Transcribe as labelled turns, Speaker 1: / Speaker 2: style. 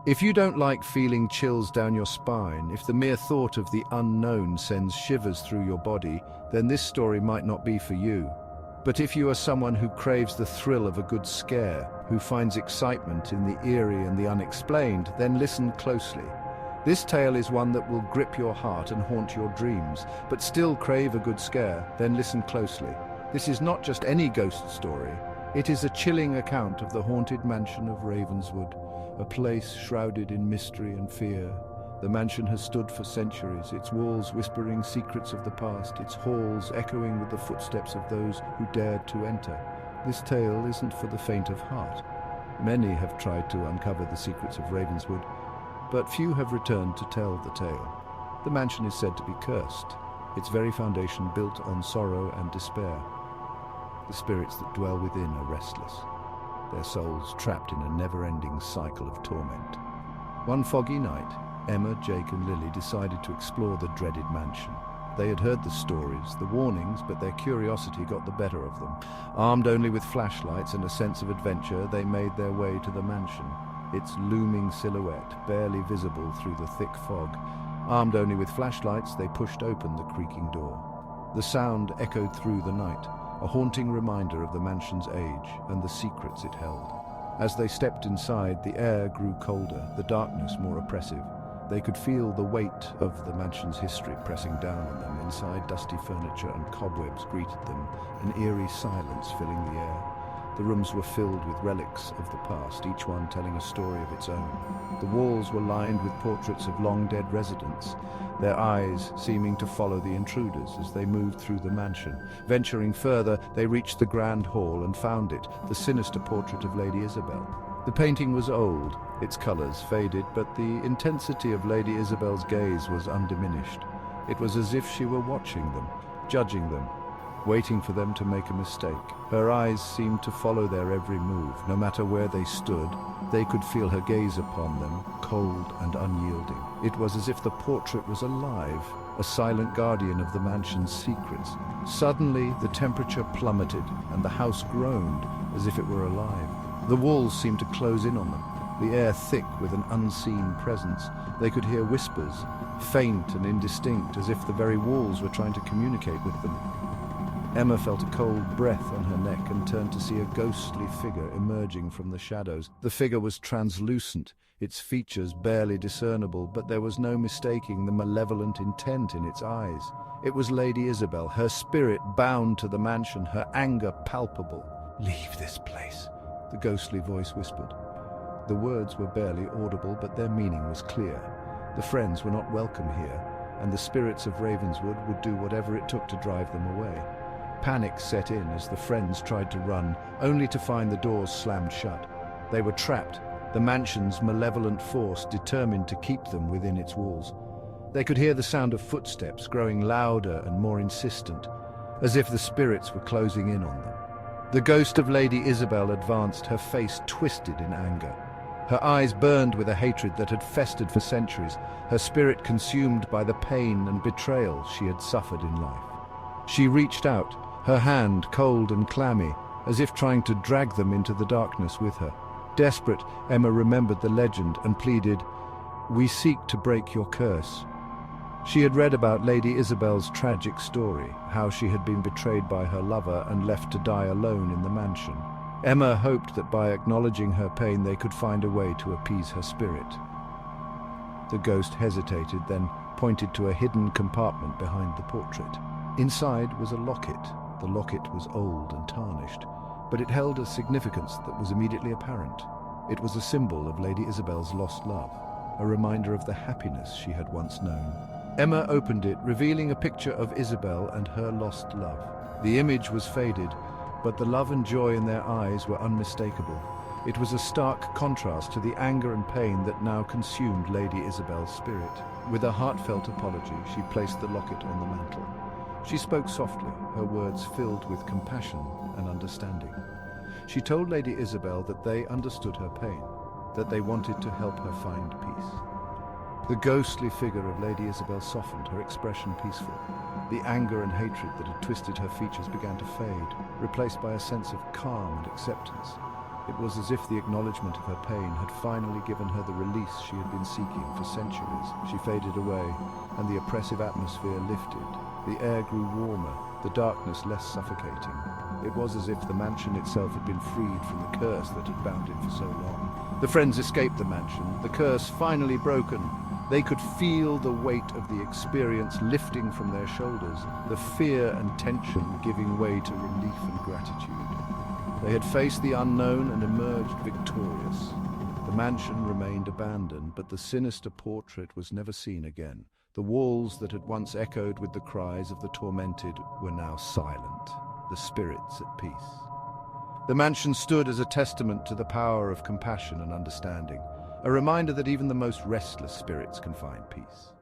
Speaker 1: If you don't like feeling chills down your spine, if the mere thought of the unknown sends shivers through your body, then this story might not be for you. But if you are someone who craves the thrill of a good scare, who finds excitement in the eerie and the unexplained, then listen closely. This tale is one that will grip your heart and haunt your dreams, but still crave a good scare, then listen closely. This is not just any ghost story. It is a chilling account of the haunted mansion of Ravenswood, a place shrouded in mystery and fear. The mansion has stood for centuries, its walls whispering secrets of the past, its halls echoing with the footsteps of those who dared to enter. This tale isn't for the faint of heart. Many have tried to uncover the secrets of Ravenswood, but few have returned to tell the tale. The mansion is said to be cursed, its very foundation built on sorrow and despair. The spirits that dwell within are restless, their souls trapped in a never-ending cycle of torment. One foggy night, Emma, Jake and Lily decided to explore the dreaded mansion. They had heard the stories, the warnings, but their curiosity got the better of them. Armed only with flashlights and a sense of adventure, they made their way to the mansion, its looming silhouette barely visible through the thick fog. Armed only with flashlights, they pushed open the creaking door. The sound echoed through the night, a haunting reminder of the mansion's age and the secrets it held. As they stepped inside, the air grew colder, the darkness more oppressive. They could feel the weight of the mansion's history pressing down on them. Inside, dusty furniture and cobwebs greeted them, an eerie silence filling the air. The rooms were filled with relics of the past, each one telling a story of its own. The walls were lined with portraits of long-dead residents, their eyes seeming to follow the intruders as they moved through the mansion. Venturing further, they reached the grand hall and found it, the sinister portrait of Lady Isabel. The painting was old, its colors faded, but the intensity of Lady Isabel's gaze was undiminished. It was as if she were watching them, judging them, waiting for them to make a mistake. Her eyes seemed to follow their every move. No matter where they stood, they could feel her gaze upon them, cold and unyielding. It was as if the portrait was alive, a silent guardian of the mansion's secrets. Suddenly, the temperature plummeted, and the house groaned as if it were alive. The walls seemed to close in on them, the air thick with an unseen presence. They could hear whispers, faint and indistinct, as if the very walls were trying to communicate with them. Emma felt a cold breath on her neck and turned to see a ghostly figure emerging from the shadows. The figure was translucent, its features barely discernible, but there was no mistaking the malevolent intent in its eyes. It was Lady Isabel, her spirit bound to the mansion, her anger palpable. "Leave this place," the ghostly voice whispered. The words were barely audible, but their meaning was clear. The friends were not welcome here, and the spirits of Ravenswood would do whatever it took to drive them away. Panic set in as the friends tried to run, only to find the doors slammed shut. They were trapped, the mansion's malevolent force determined to keep them within its walls. They could hear the sound of footsteps growing louder and more insistent, as if the spirits were closing in on them. The ghost of Lady Isabel advanced, her face twisted in anger. Her eyes burned with a hatred that had festered for centuries, her spirit consumed by the pain and betrayal she had suffered in life. She reached out, her hand cold and clammy, as if trying to drag them into the darkness with her. Desperate, Emma remembered the legend and pleaded, "We seek to break your curse." She had read about Lady Isabel's tragic story, how she had been betrayed by her lover and left to die alone in the mansion. Emma hoped that by acknowledging her pain they could find a way to appease her spirit. The ghost hesitated, then pointed to a hidden compartment behind the portrait. Inside was a locket. The locket was old and tarnished, but it held a significance that was immediately apparent. It was a symbol of Lady Isabel's lost love, a reminder of the happiness she had once known. Emma opened it, revealing a picture of Isabel and her lost love. The image was faded, but the love and joy in their eyes were unmistakable. It was a stark contrast to the anger and pain that now consumed Lady Isabel's spirit. With a heartfelt apology, she placed the locket on the mantel. She spoke softly, her words filled with compassion and understanding. She told Lady Isabel that they understood her pain, that they wanted to help her find peace. The ghostly figure of Lady Isabel softened, her expression peaceful. The anger and hatred that had twisted her features began to fade, replaced by a sense of calm and acceptance. It was as if the acknowledgement of her pain had finally given her the release she had been seeking for centuries. She faded away, and the oppressive atmosphere lifted. The air grew warmer, the darkness less suffocating. It was as if the mansion itself had been freed from the curse that had bound it for so long. The friends escaped the mansion, the curse finally broken. They could feel the weight of the experience lifting from their shoulders, the fear and tension giving way to relief and gratitude. They had faced the unknown and emerged victorious. The mansion remained abandoned, but the sinister portrait was never seen again. The walls that had once echoed with the cries of the tormented were now silent, the spirits at peace. The mansion stood as a testament to the power of compassion and understanding, a reminder that even the most restless spirits can find peace.